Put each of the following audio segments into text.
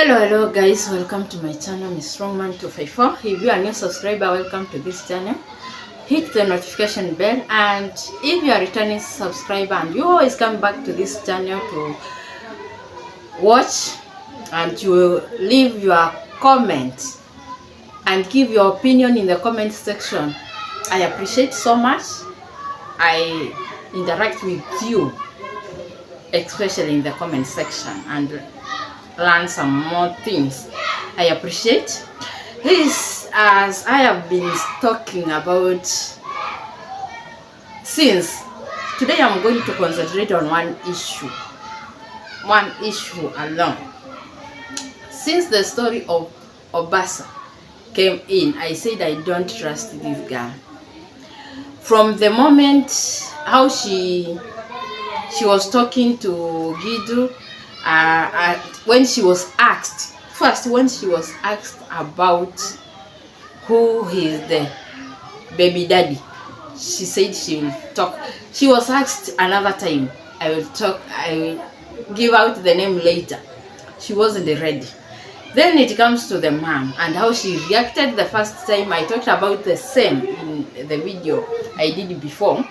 Hello guys, welcome to my channel, Miss Strongman254. If you are a new subscriber, welcome to this channel. Hit the notification bell, and if you are a returning subscriber and you always come back to this channel to watch and you leave your comment and give your opinion in the comment section, I appreciate so much. I interact with you, especially in the comment section, and learn some more things. I appreciate this, as I have been talking about since. Today I'm going to concentrate on one issue alone. Since the story of Obasa came in, I said I don't trust this girl. From the moment how she was talking to Gidu, when she was asked about who is the baby daddy, she said she will talk. She was asked another time, I will give out the name later. She wasn't ready. Then it comes to the mom and how she reacted the first time. I talked about the same in the video I did before,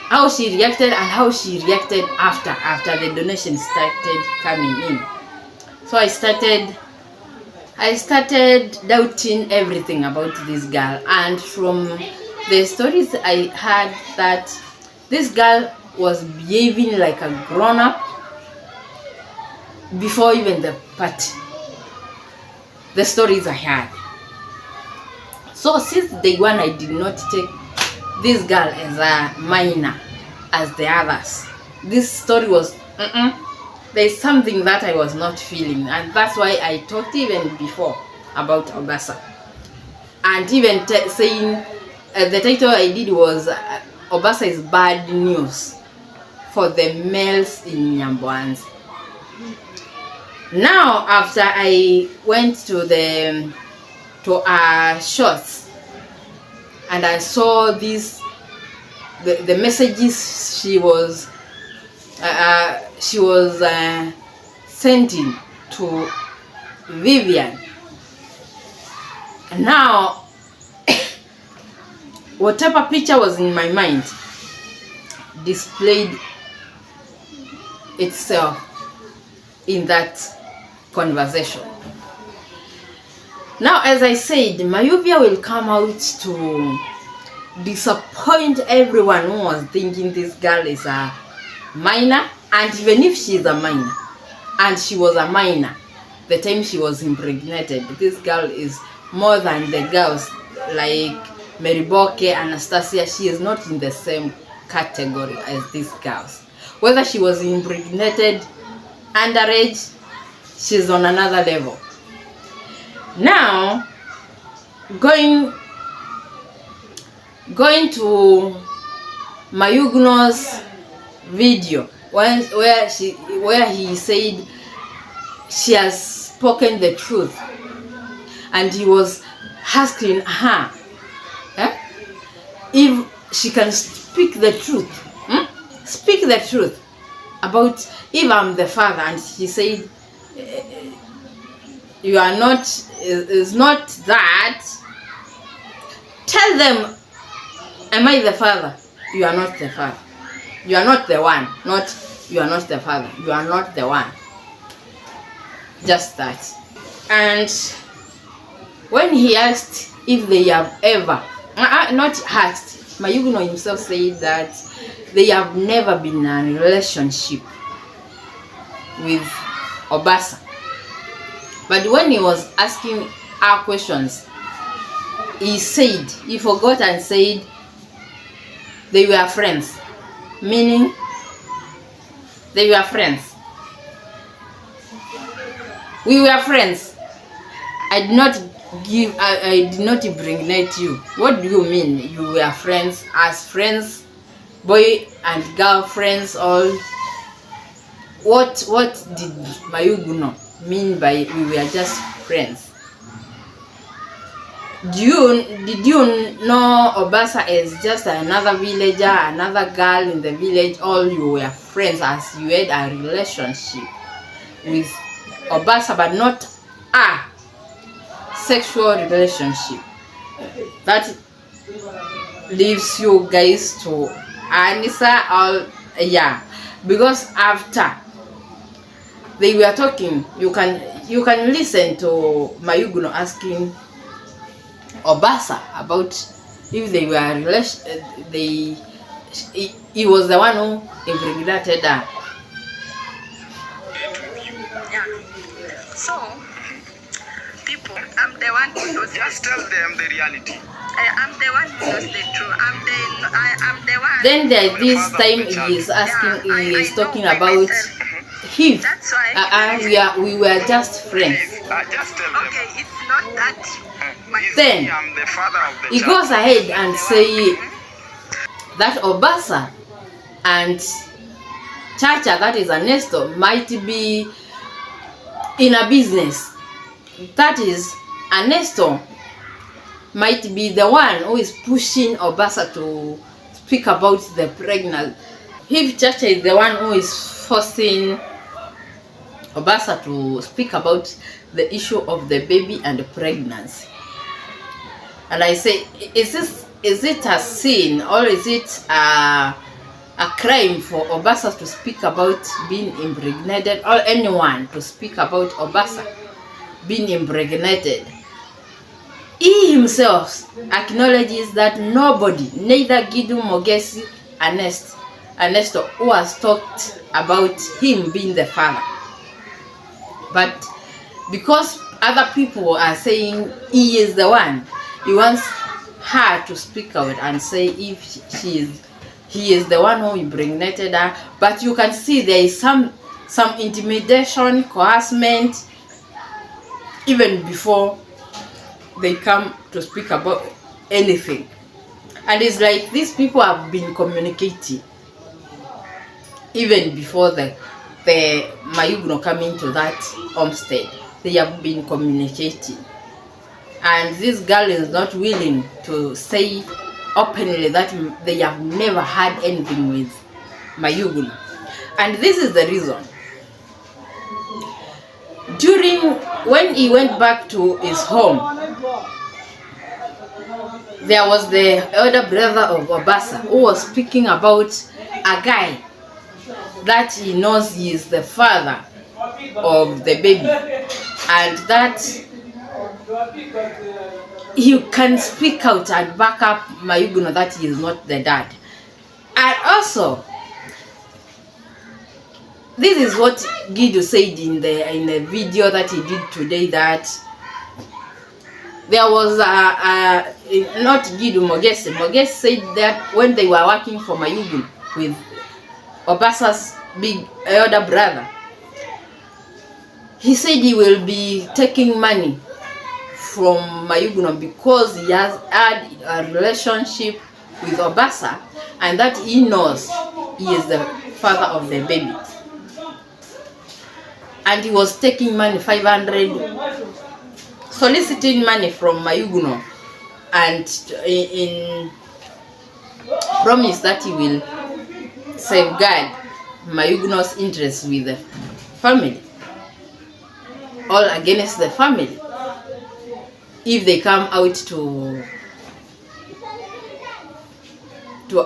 how she reacted and how she reacted after the donation started coming in. So I started doubting everything about this girl, and from the stories I heard that this girl was behaving like a grown-up before even the party. The stories I had. So since day one, I did not take this girl as a minor as the others. This story was there's something that I was not feeling, and that's why I talked even before about Obasa, and even saying the title I did was Obasa is bad news for the males in Nyamboans. Now after I went to shots and I saw this, the messages she was sending to Vivan. Now whatever picture was in my mind displayed itself in that conversation. Now, as I said, Mayuvia will come out to disappoint everyone who was thinking this girl is a minor. And even if she is a minor, and she was a minor the time she was impregnated, this girl is more than the girls like Meriboke, Anastasia. She is not in the same category as these girls. Whether she was impregnated underage, she's on another level. Now, going to Mayuguno's video, where he said she has spoken the truth, and he was asking her if she can speak the truth, speak the truth about if I'm the father, and she said, you are not, is not that. Tell them, am I the father? You are not the father. You are not the one. Not, you are not the father. You are not the one. Just that. And when he asked if they have ever, not asked, Mayuguno himself said that they have never been in a relationship with Obasa. But when he was asking our questions, he forgot and said they were friends. Meaning, they were friends. We were friends. I did not impregnate you. What do you mean you were friends? As friends, boy and girl friends, all? What did Mayuguno mean by we were just friends? Did you know Obasa is just another villager, another girl in the village? All you were friends, as you had a relationship with Obasa, but not a sexual relationship. That leaves you guys to answer all, yeah, because after they were talking, you can listen to Mayuguno asking Obasa about if they were he was the one who impregnated her. Yeah. So people, I'm the one who knows. Just tell them the reality. I'm the one who knows the truth. I'm the one. Then this time he is asking, he is talking about Eve. That's why we were just friends. Just tell them. okay, it's not that. Then I'm the father of the he child. goes ahead and say that Obasa and Chacha, that is Ernesto, might be in a business. That is, Ernesto might be the one who is pushing Obasa to speak about the pregnancy. If Chacha is the one who is forcing Obasa to speak about the issue of the baby and the pregnancy. And I say, is it a sin, or is it a crime for Obasa to speak about being impregnated, or anyone to speak about Obasa being impregnated? He himself acknowledges that nobody, neither Gidu, Mogesi, Ernesto, who has talked about him being the father. But because other people are saying he is the one, he wants her to speak out and say if he is the one who impregnated her. But you can see there is some intimidation, coercement, even before they come to speak about anything. And it's like these people have been communicating even before the Mayuguno coming to that homestead. They have been communicating, and this girl is not willing to say openly that they have never had anything with Mayuguno. And this is the reason. When he went back to his home, there was the elder brother of Obasa who was speaking about a guy that he knows he is the father of the baby, and that he can speak out and back up Mayuguno that he is not the dad. And also, this is what Gidu said in the video that he did today, that there was not Gidu, Mogesi said that when they were working for Mayuguno with Obasa's big elder brother, he said he will be taking money from Mayuguno because he has had a relationship with Obasa, and that he knows he is the father of the baby. And he was taking money, 500, soliciting money from Mayuguno, and in promise that he will safeguard Mayuguno's interests with the family, all against the family, if they come out to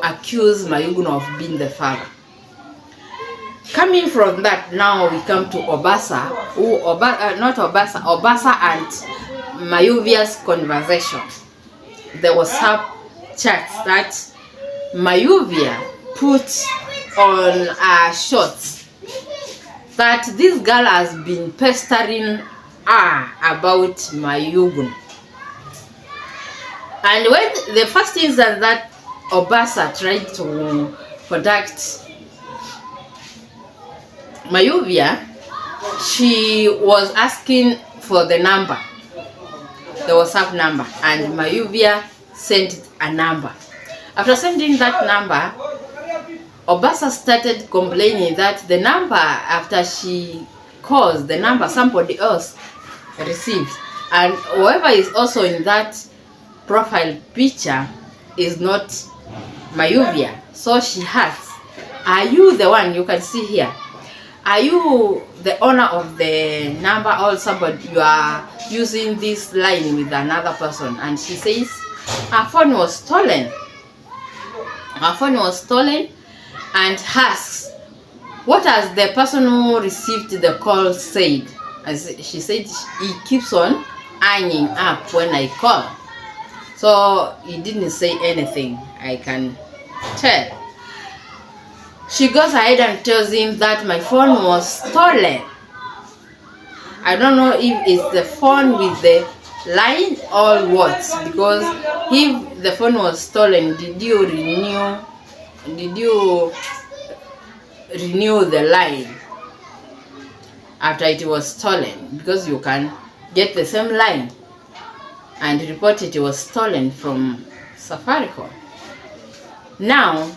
accuse Mayuguno of being the father. Coming from that, now we come to Obasa, Obasa and Mayuvia's conversation. The WhatsApp chat that Mayuvia put on shorts, that this girl has been pestering her about Mayuguno. And when the first instance that Obasa tried to contact Mayuvia, she was asking for the number, the WhatsApp number, and Mayuvia sent a number. After sending that number, Obasa started complaining that the number, after she calls the number, somebody else received, and whoever is also in that profile picture is not Mayuvia. So she asks, are you the one? You can see here, are you the owner of the number, or somebody you are using this line with another person? And she says her phone was stolen. Her phone was stolen, and asks, what has the person who received the call said? As she said, he keeps on hanging up when I call. So he didn't say anything, I can tell. She goes ahead and tells him that my phone was stolen. I don't know if it's the phone with the line or what, because if the phone was stolen, did you renew the line after it was stolen? Because you can get the same line and report it was stolen from Safaricom. Now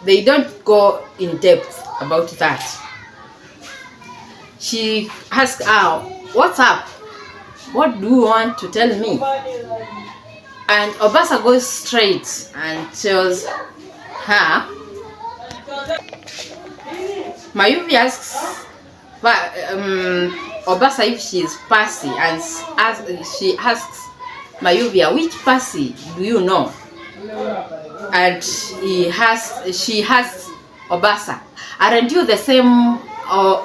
they don't go in depth about that. She asks her, what's up? What do you want to tell me? And Obasa goes straight and tells her, Mayuvia asks Obasa if she is Pasi, and she asks Mayuvia, which Pasi do you know? And she asks Obasa, aren't you the same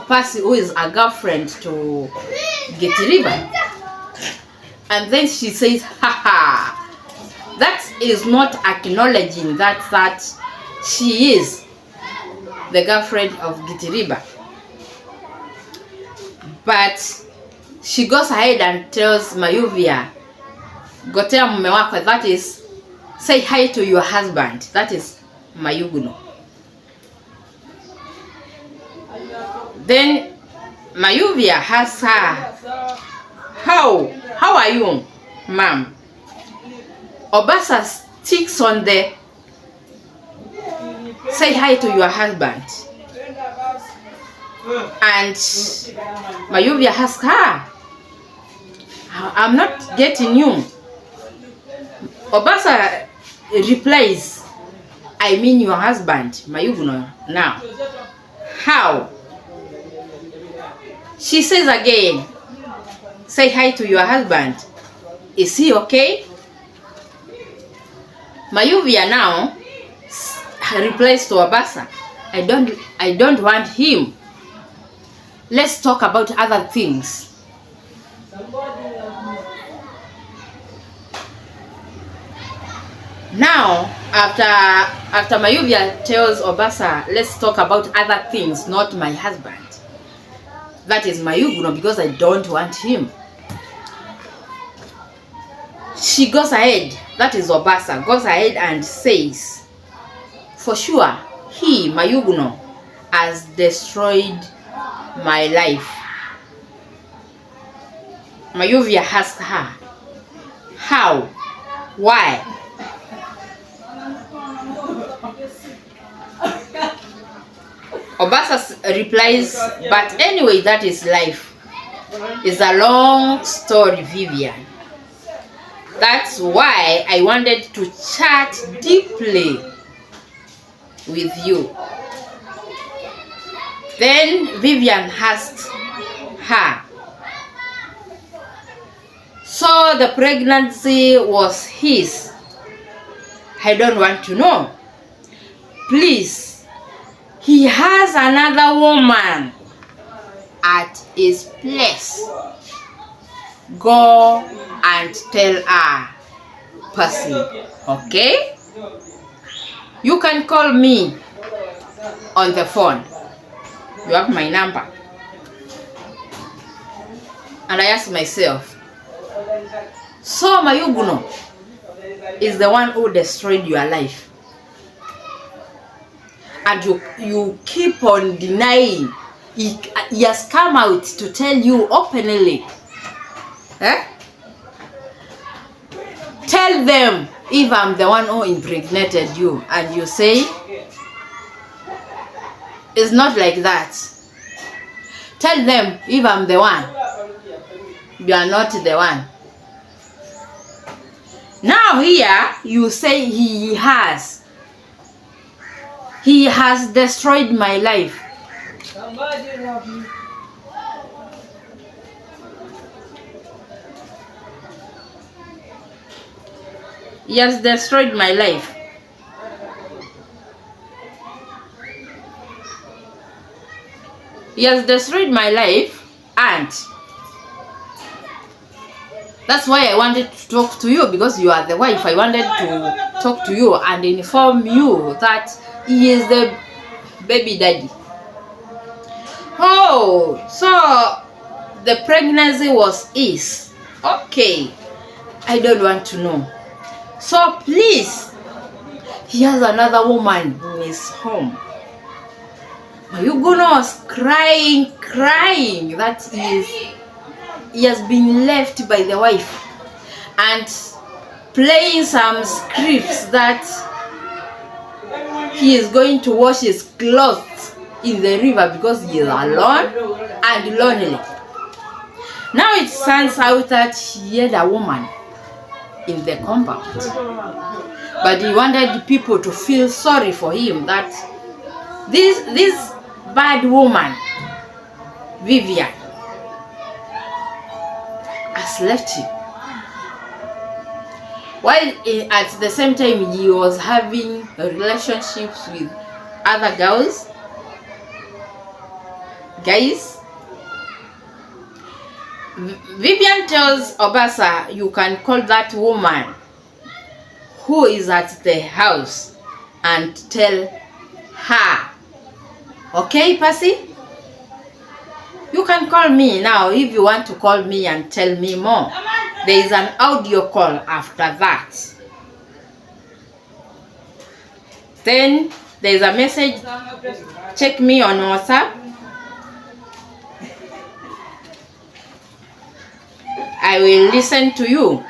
Pasi who is a girlfriend to Rivan? And then she says, haha, that is not acknowledging that she is the girlfriend of Rivan. But she goes ahead and tells Mayuvia, gotea mume wako, that is, say hi to your husband, that is Mayuguno. Then Mayuvia asks her, how are you, ma'am? Obasa sticks on the say hi to your husband. And Mayuvia asks her, I'm not getting you. Obasa replies, I mean your husband, Mayuguno. Now, how? She says again, say hi to your husband. Is he okay? Mayuvia now replies to Obasa, I don't want him. Let's talk about other things. Now, after Mayuvia tells Obasa, let's talk about other things, not my husband. That is Mayuguno, because I don't want him. She goes ahead, that is Obasa, goes ahead and says, for sure, he, Mayuguno, has destroyed my life. Mayuvia asks her, how? Why? Obasa replies, but anyway, that is life. It's a long story, Vivian. That's why I wanted to chat deeply with you. Then Vivian asked her, so the pregnancy was his? I don't want to know. Please, he has another woman at his place. Go and tell her, Percy, okay? You can call me on the phone. You have my number. And I ask myself, so Mayuguno is the one who destroyed your life, and you keep on denying. He has come out to tell you openly. Tell them if I'm the one who impregnated you, and you say it's not like that. Tell them if I'm the one, you are not the one. Now here you say he has destroyed my life. He has destroyed my life. He has destroyed my life, and that's why I wanted to talk to you, because you are the wife. I wanted to talk to you and inform you that he is the baby daddy. Oh, so the pregnancy was his. Okay, I don't want to know. So please, he has another woman in his home. Mayuguno was crying that he has been left by the wife, and playing some scripts that he is going to wash his clothes in the river because he is alone and lonely. Now it turns out that he had a woman in the compound, but he wanted people to feel sorry for him, that this bad woman, Vivan, has left him, while at the same time he was having relationships with other guys. Vivan tells Obasa, you can call that woman who is at the house and tell her. Okay, Percy? You can call me now if you want to call me and tell me more. There is an audio call after that. Then there is a message. Check me on WhatsApp. I will listen to you.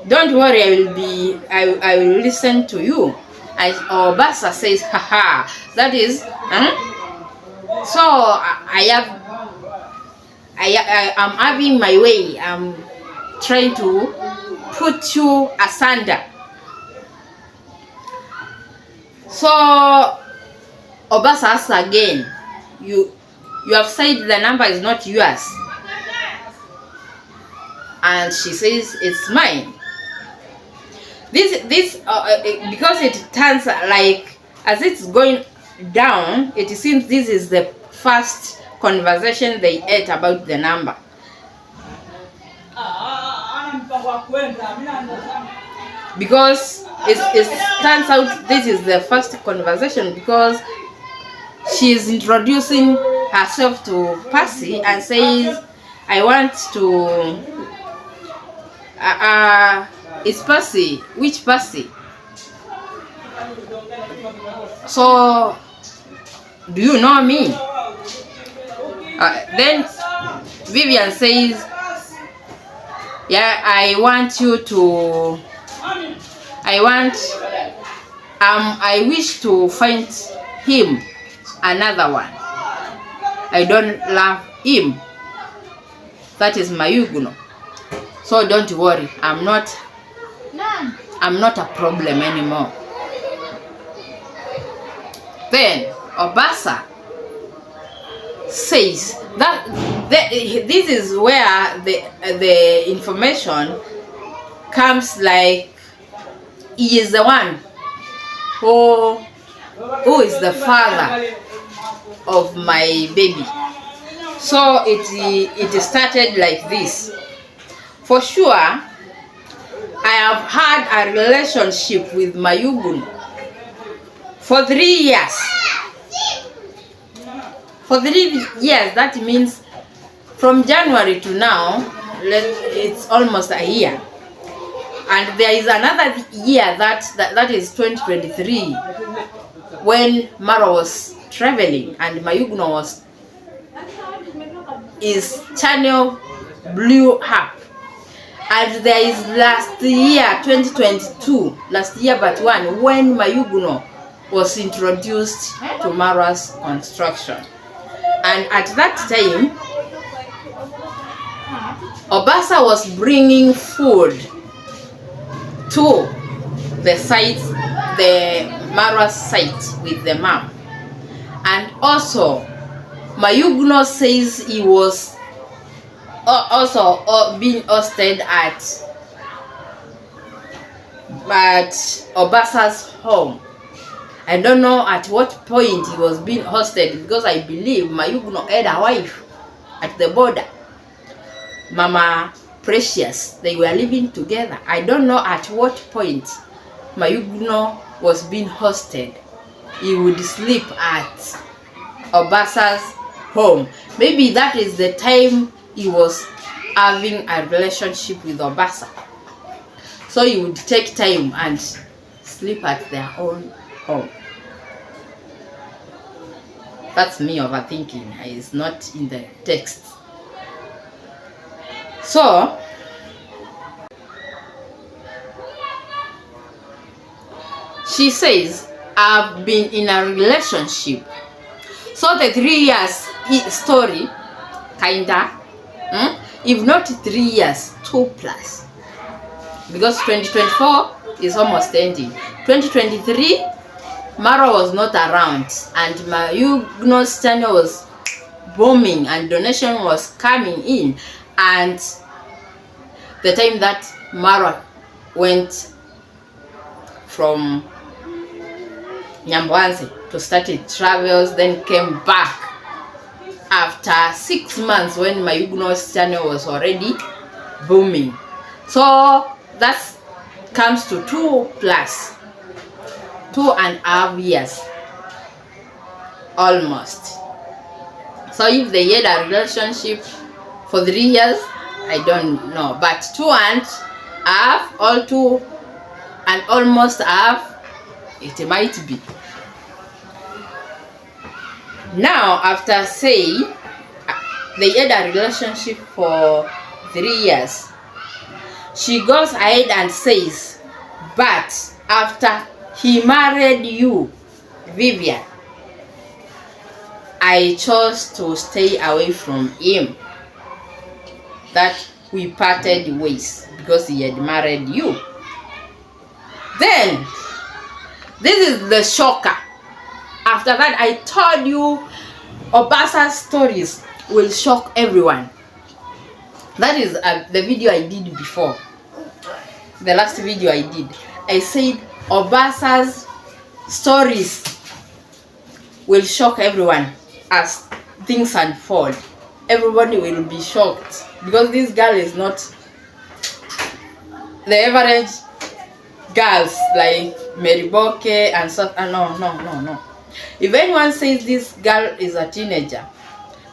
Don't worry, I will listen to you. Obasa says, haha, that is, so I'm having my way. I'm trying to put you asunder. So Obasa asks again, you have said the number is not yours, and she says it's mine. This because it turns like as it's going down, it seems this is the first conversation they had about the number. Because it turns out this is the first conversation, because she is introducing herself to Percy and says, I want to it's Percy. Which Percy? So do you know me? Then Vivan says, yeah, I wish to find him another one. I don't love him. That is Mayuguno. So don't worry, I'm not a problem anymore. Then Obasa says that this is where the information comes, like he is the one who is the father of my baby. So it started like this. For sure, I have had a relationship with Mayuguno for 3 years. For 3 years, that means from January to now, it's almost a year. And there is another year that is 2023, when Mara was traveling and Mayuguno his channel blew up. And there is last year, 2022, last year but one, when Mayuguno was introduced to Mara's construction. And at that time, Obasa was bringing food to the site, the Mara's site with the mom. And also Mayuguno says he was also being hosted at Obasa's home. I don't know at what point he was being hosted, because I believe Mayuguno had a wife at the border, Mama Precious. They were living together. I don't know at what point Mayuguno was being hosted. He would sleep at Obasa's home. Maybe that is the time he was having a relationship with Obasa. So he would take time and sleep at their own home. That's me overthinking. It's not in the text. So she says, I've been in a relationship. So the 3 years story, kinda, if not 3 years, 2+, because 2024 is almost ending. 2023, Mara was not around, and Mayuguno's channel was booming, and donation was coming in. And the time that Mara went from Nyambwanzi to start his travels, then came back after 6 months when Mayuguno's channel was already booming. So that comes to 2.5 years almost. So if they had a relationship for 3 years, I don't know, but 2.5 or 2 and almost half, it might be. Now, after say they had a relationship for 3 years, she goes ahead and says, but after he married you, Vivian, I chose to stay away from him. That we parted ways because he had married you. Then this is the shocker. After that, I told you Obasa's stories will shock everyone. That is the video I did before. The last video I did, I said Obasa's stories will shock everyone as things unfold. Everybody will be shocked because this girl is not the average girls like Mary Boke and so. No. If anyone says this girl is a teenager,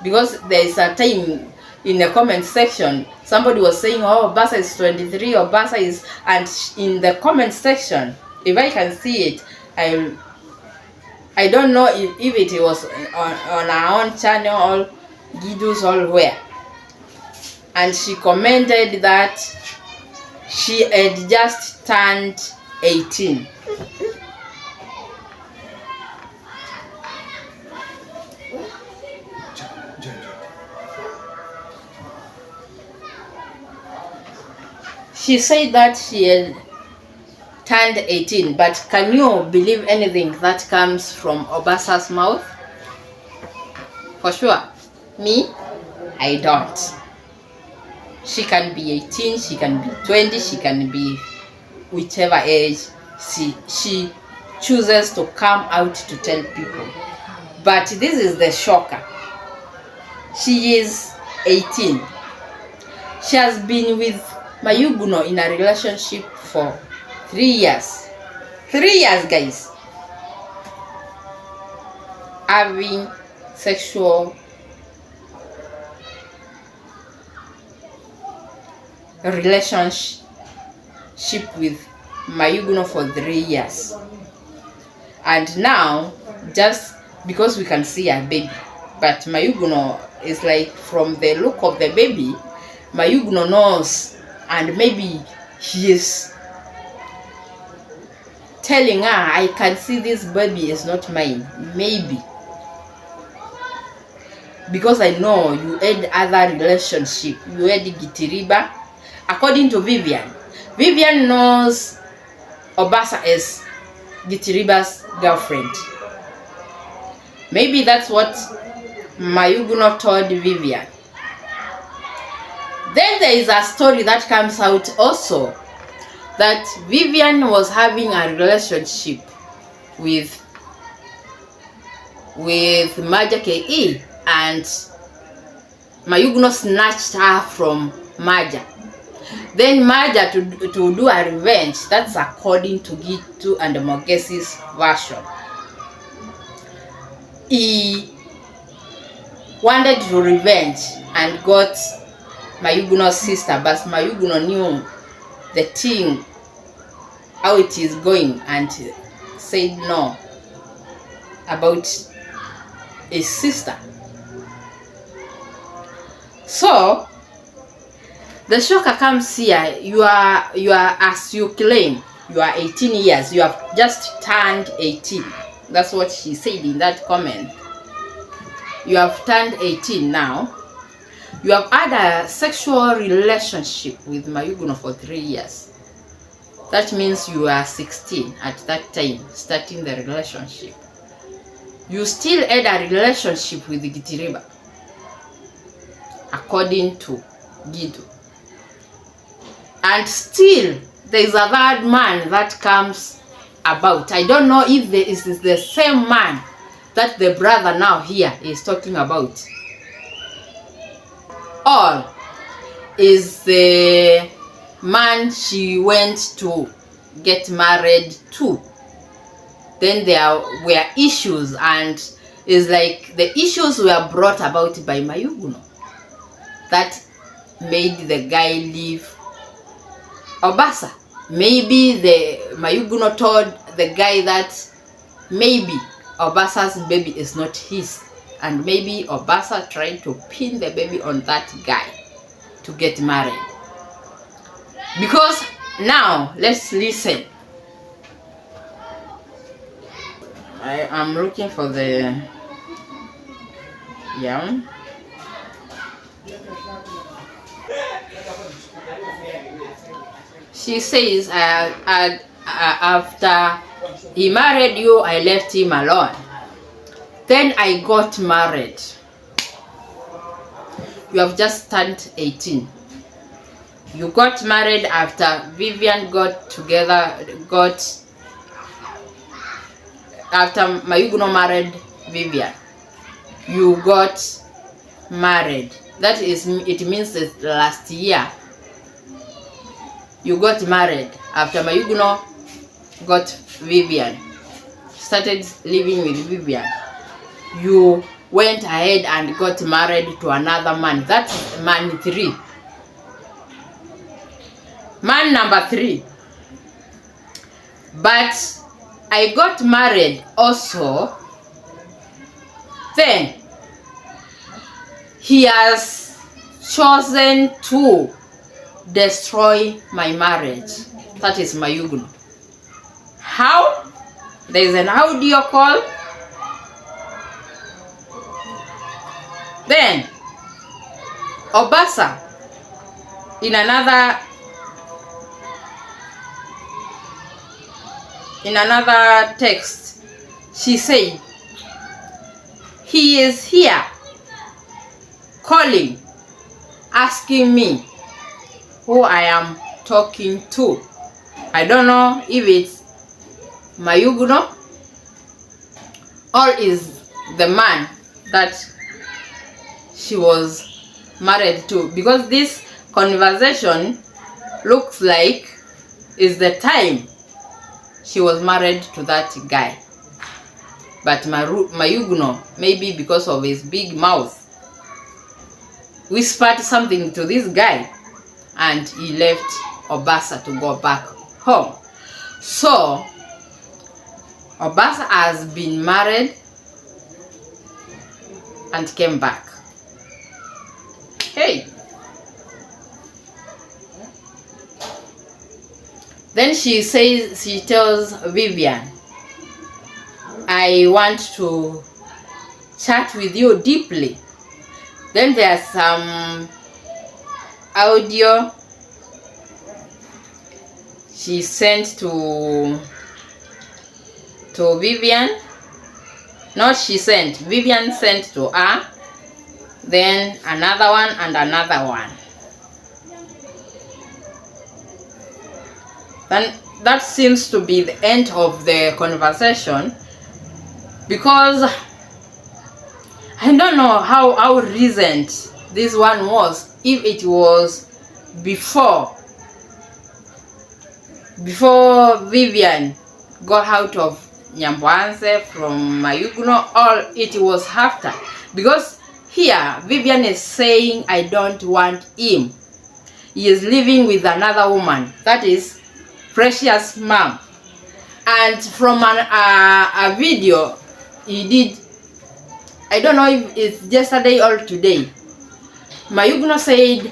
because there is a time in the comment section somebody was saying, oh, Obasa is 23, Obasa is, and in the comment section, if I can see it, I don't know if it was on our own channel or Gidu's or where, and she commented that she had just turned 18. She said that she had turned 18, but can you believe anything that comes from Obasa's mouth? For sure. Me, I don't. She can be 18, she can be 20, she can be whichever age she chooses to come out to tell people. But this is the shocker. She is 18. She has been with Mayuguno in a relationship for 3 years. 3 years, guys. Having sexual relationship with Mayuguno for 3 years. And now, just because we can see a baby, but Mayuguno is like, from the look of the baby, Mayuguno knows, and maybe he is telling her, I can see this baby is not mine. Maybe. Because I know you had other relationship. You had Gitiriba. According to Vivian, Vivian knows Obasa as Gitiriba's girlfriend. Maybe that's what Mayuguno told Vivian. Then there is a story that comes out also that Vivian was having a relationship with Maja KE, and Mayuguno snatched her from Maja. Then Maja to do a revenge. That's according to Gitu and Mogesi's version. He wanted to revenge and got Mayuguno's sister, but Mayuguno knew the thing, how it is going, and said no about his sister. So the shocker comes here. You are, as you claim, you are 18 years. You have just turned 18. That's what she said in that comment. You have turned 18 now. You have had a sexual relationship with Mayuguno for 3 years. That means you are 16 at that time, starting the relationship. You still had a relationship with Gitiriba, according to Gido. And still, there is a third man that comes about. I don't know if this is the same man that the brother now here is talking about, or is the man she went to get married to. Then there were issues, and it's like the issues were brought about by Mayuguno that made the guy leave Obasa. Maybe the Mayuguno told the guy that maybe Obasa's baby is not his, and maybe Obasa tried to pin the baby on that guy to get married. Because now, let's listen. I am looking for the She says, after he married you, I left him alone. Then I got married. You have just turned 18. You got married after Vivian after Mayuguno married Vivian. You got married. That is, it means that last year you got married after Mayuguno got Vivian, started living with Vivian. You went ahead and got married to another man. That's man 3. Man number 3. But I got married also. Then he has chosen to destroy my marriage. That is Mayuguno. How? There is an audio call. Then Obasa, in another text, she said he is here calling, asking me who I am talking to. I don't know if it's Mayuguno or is the man that she was married to, because this conversation looks like is the time she was married to that guy. But Mayuguno, maybe because of his big mouth, whispered something to this guy and he left Obasa to go back home. So Obasa has been married and came back. Hey. Then she tells Vivian, I want to chat with you deeply. Then there's some audio she sent to Vivian. Not she sent, Vivian sent to her, then another one and another one. Then that seems to be the end of the conversation, because I don't know how recent this one was, if it was before Vivian got out of Nyambwanze from Mayuguno, or it was after, because here Vivian is saying I don't want him, he is living with another woman, that is Precious mom. And from a video he did, I don't know if it's yesterday or today, Mayuguno said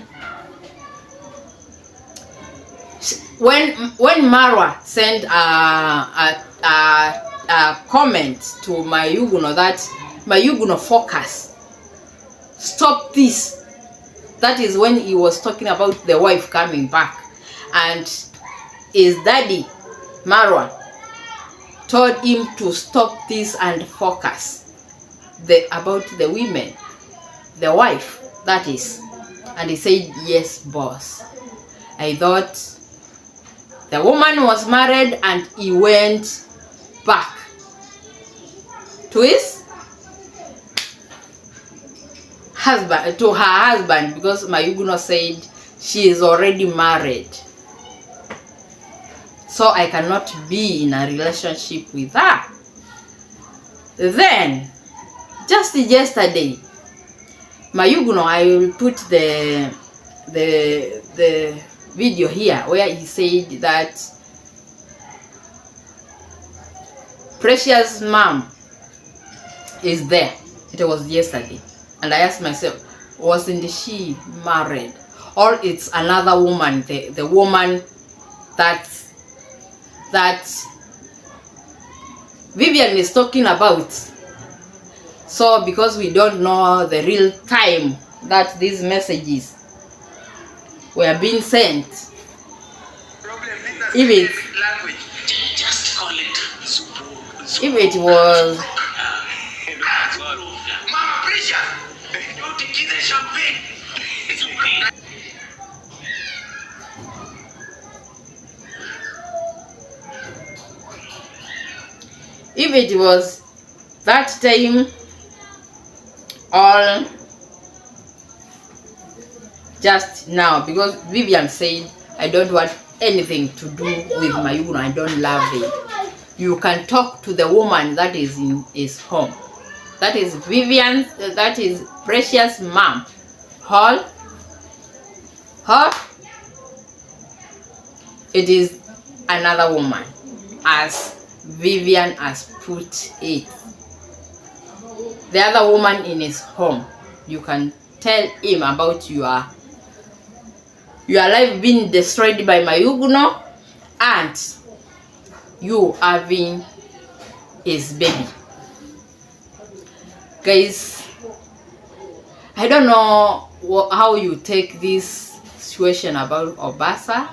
when Marwa sent a comment to Mayuguno that Mayuguno focus, stop this. That is when he was talking about the wife coming back, and his daddy Marwa told him to stop this and focus about the women, the wife, that is. And he said, yes boss. I thought the woman was married and he went back to his husband, to her husband, because Mayuguno said she is already married, so I cannot be in a relationship with her. Then just yesterday, Mayuguno, I will put the video here where he said that Precious mom is there. It was yesterday, and I asked myself, wasn't she married, or it's another woman, the woman that Vivian is talking about? So because we don't know the real time that these messages were being sent, if it was that time, or just now, because Vivian said I don't want anything to do with Mayuguno, I don't love him. You can talk to the woman that is in his home, that is Vivian, that is Precious mom. Her it is another woman, as Vivian has put it. The other woman in his home, you can tell him about your life being destroyed by Mayuguno and you having his baby. Guys, I don't know how you take this situation about Obasa,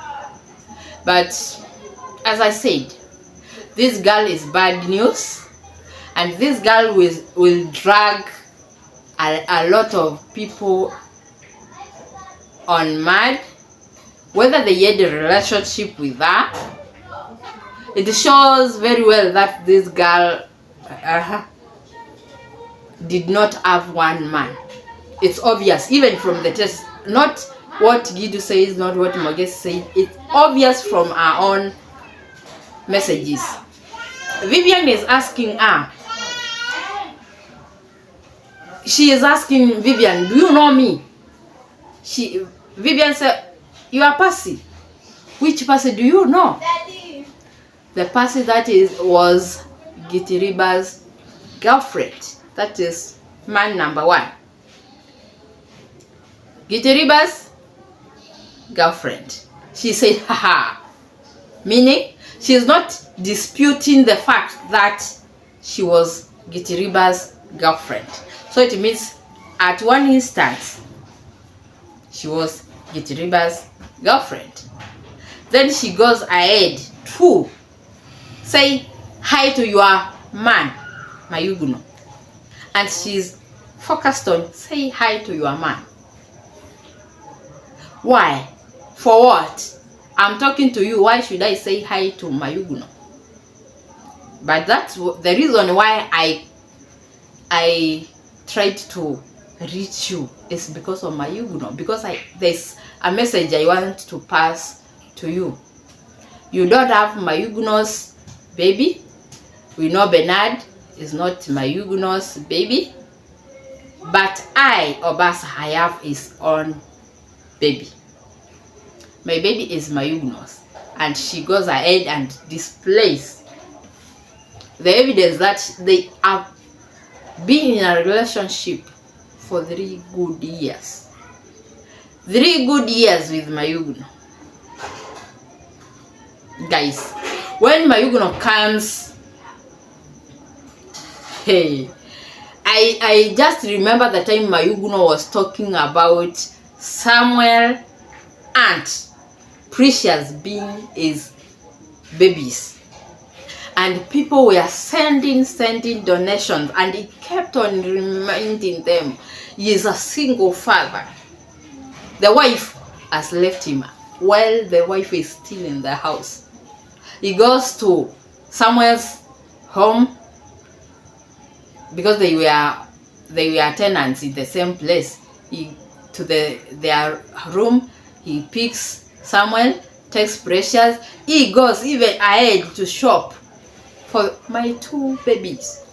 but as I said, this girl is bad news, and this girl will drag a lot of people on mad, whether they had a relationship with her. It shows very well that this girl did not have one man. It's obvious, even from the test, not what Gidu says, not what Moges said. It's obvious from her own messages. Vivian is asking her. She is asking Vivian, do you know me? Vivian said, you are Percy. Which Percy do you know? Daddy. The Percy that was Gitiriba's girlfriend. That is man number one. Gitiriba's girlfriend. She said, haha. Meaning, she is not disputing the fact that she was Gitiriba's girlfriend. So it means at one instance, she was Gitiriba's girlfriend. Then she goes ahead to say hi to your man, Mayuguno. and she's focused on say hi to your man. Why? For what? I'm talking to you. Why should I say hi to Mayuguno? But that's the reason why I tried to reach you is because of Mayuguno, because there's a message I want to pass to you. You don't have Mayuguno's baby. We know Bernard is not Mayuguno's baby, but I, Obasa, I have his own baby. My baby is Mayuguno's, and she goes ahead and displays the evidence that they have been in a relationship for 3 good years. 3 good years with Mayuguno. Guys, when Mayuguno comes, hey, I just remember the time Mayuguno was talking about Samuel and Precious being his babies, and people were sending donations, and he kept on reminding them he is a single father. The wife has left him while the wife is still in the house. He goes to Samuel's home because they were tenants in the same place. Their room. He picks Samuel, takes Precious. He goes even ahead to shop for my 2 babies.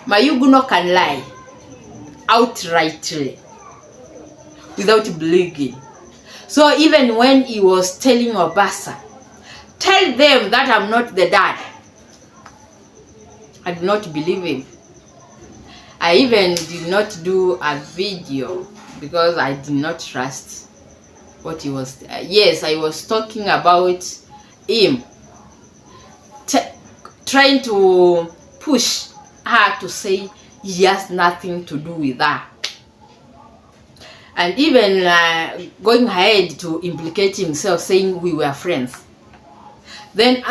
Mayuguno can lie outrightly without blinking. So even when he was telling Obasa, tell them that I'm not the dad, I did not believe him. I even did not do a video because I did not trust what he was. Yes, I was talking about him trying to push her to say he has nothing to do with her, and even going ahead to implicate himself, saying we were friends. Then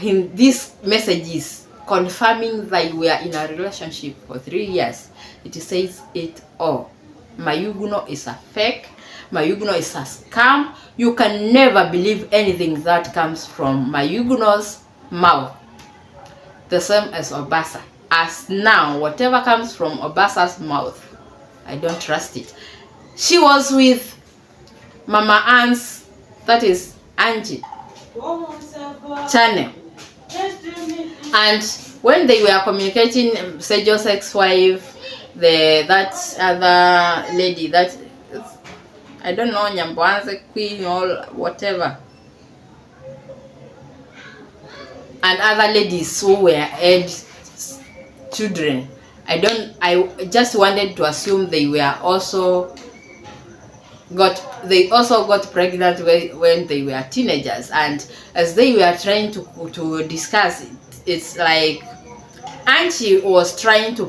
in these messages confirming that we are in a relationship for 3 years, it says it all. Mayuguno is a fake. Mayuguno is a scam. You can never believe anything that comes from Mayuguno's mouth. The same as Obasa. As now, whatever comes from Obasa's mouth, I don't trust it. She was with Mama Ann's, that is Angie, channel. And when they were communicating, Sejo's ex-wife, that other lady, that I don't know, Nyamboanze Queen or whatever, and other ladies who were had children, I just wanted to assume they also got pregnant when they were teenagers, and as they were trying to discuss it, it's like Angie was trying to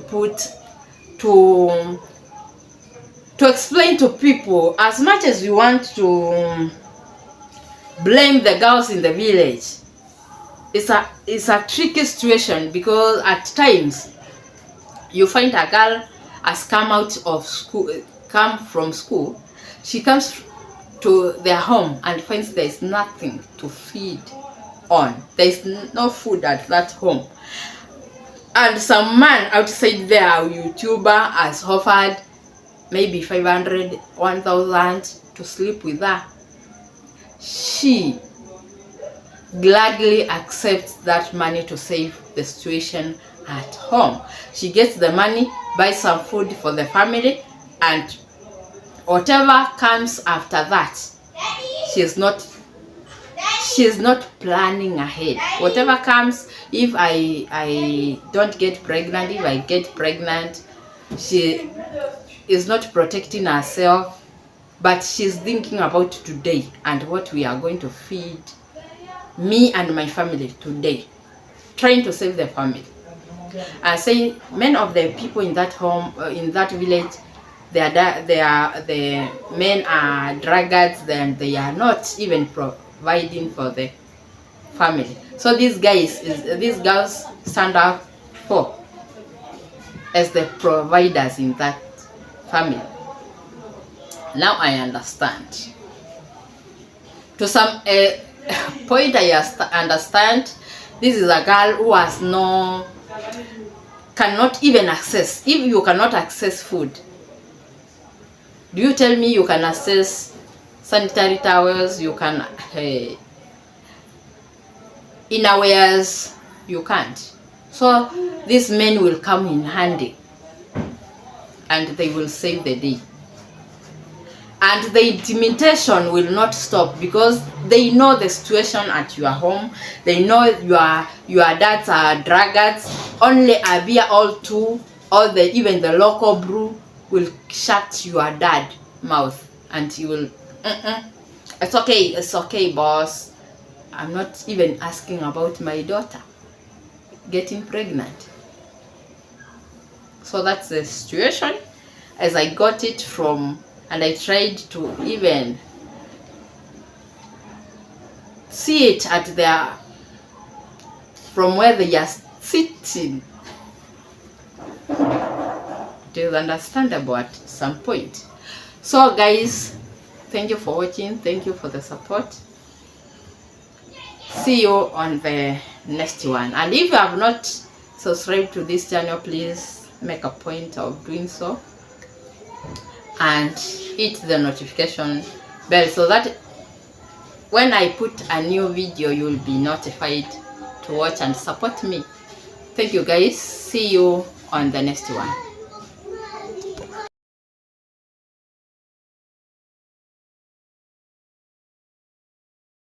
explain to people, as much as we want to blame the girls in the village, it's a tricky situation, because at times you find a girl has come from school, she comes to their home and finds there is nothing to feed on. There is no food at that home, and some man outside there, a YouTuber, has offered maybe 500, 1,000 to sleep with her. She gladly accepts that money to save the situation at home. She gets the money, buys some food for the family, and whatever comes after that, she's not planning ahead. Whatever comes, if I don't get pregnant, if I get pregnant, she is not protecting herself, but she's thinking about today and what we are going to feed me and my family today, trying to save the family. And saying many of the people in that home, in that village, the men are druggards, then they are not even providing for the family. So these girls stand up for as the providers in that family. Now I understand. To some point I understand. This is a girl who has cannot even access. If you cannot access food, do you tell me you can access sanitary towels? You can innerwears? You can't. So these men will come in handy and they will save the day. And the intimidation will not stop because they know the situation at your home. They know your dads are druggards. Only a beer or two, or even the local brew will shut your dad mouth, and he will, it's okay, boss. I'm not even asking about my daughter getting pregnant. So that's the situation as I got it from. And I tried to even see it at from where they are sitting. It is understandable at some point. So guys, thank you for watching. Thank you for the support. See you on the next one. And if you have not subscribed to this channel, please make a point of doing so. And hit the notification bell so that when I put a new video, you will be notified to watch and support me. Thank you guys. See you on the next one.